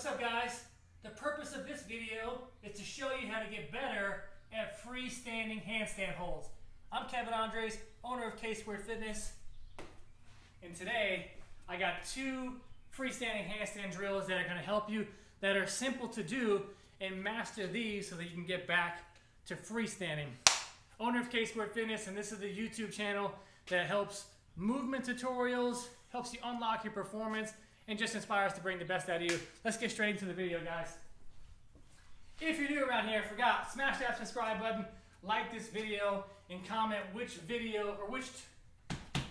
What's up, guys? The purpose of this video is to show you how to get better at freestanding handstand holds. I'm Kevin Andres, owner of K2 Fitness, and today I got two freestanding handstand drills that are going to help you, that are simple to do, and master these so that you can get back to freestanding. Owner of K2 Fitness, and this is the YouTube channel that helps movement tutorials, helps you unlock your performance, and just inspires to bring the best out of you. Let's get straight into the video, guys. If you're new around here, smash that subscribe button, like this video, and comment which video or which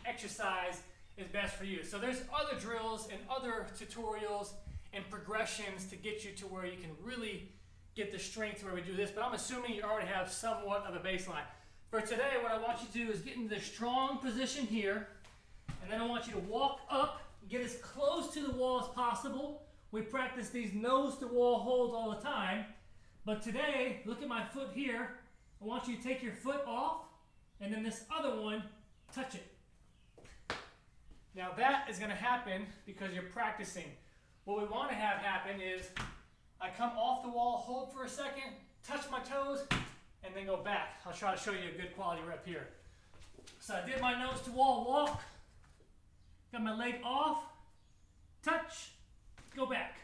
exercise is best for you. So there's other drills and other tutorials and progressions to get you to where you can really get the strength where we do this, but I'm assuming you already have somewhat of a baseline. For today, what I want you to do is get into the strong position here, and then I want you to walk up, get as close to the wall as possible. We practice these nose to wall holds all the time, but today, look at my foot here. I want you to take your foot off, and then this other one, touch it. Now that is gonna happen because you're practicing. What we wanna have happen is, I come off the wall, hold for a second, touch my toes, and then go back. I'll try to show you a good quality rep here. So I did my nose to wall walk, got my leg off, touch, go back.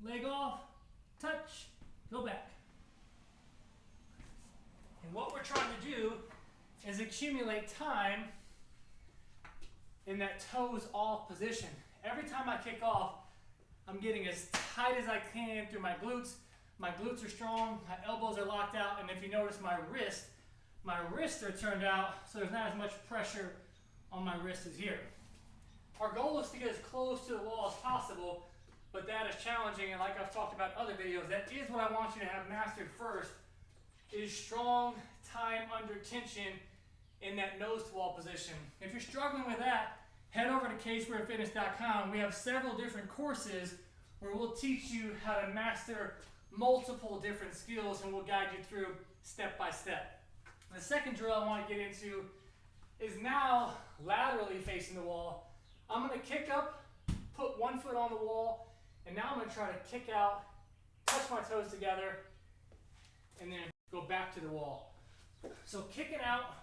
Leg off, touch, go back. And what we're trying to do is accumulate time in that toes off position. Every time I kick off, I'm getting as tight as I can through my glutes. My glutes are strong, my elbows are locked out, and if you notice my wrists are turned out, so there's not as much pressure on my wrist as here. Our goal is to get as close to the wall as possible, but that is challenging, and like I've talked about in other videos, that is what I want you to have mastered first, is strong time under tension in that nose to wall position. If you're struggling with that, head over to k2fitness.com. We have several different courses where we'll teach you how to master multiple different skills, and we'll guide you through step by step. The second drill I want to get into is now laterally facing the wall. I'm going to kick up, put one foot on the wall, and now I'm going to try to kick out, touch my toes together, and then go back to the wall. So kicking out,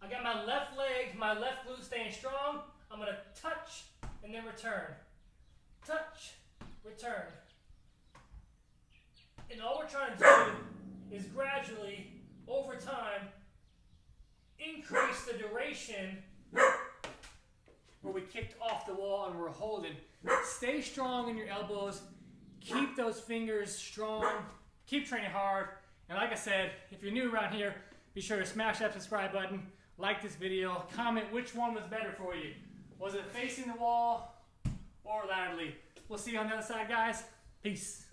I got my left leg, my left glute staying strong. I'm going to touch and then return. Touch, return. And all we're trying to do is gradually, over time, increase the duration where we kicked off the wall and we're holding. Stay strong in your elbows. Keep those fingers strong. Keep training hard. And like I said, if you're new around here, be sure to smash that subscribe button, like this video, comment which one was better for you. Was it facing the wall or laterally? We'll see you on the other side, guys. Peace.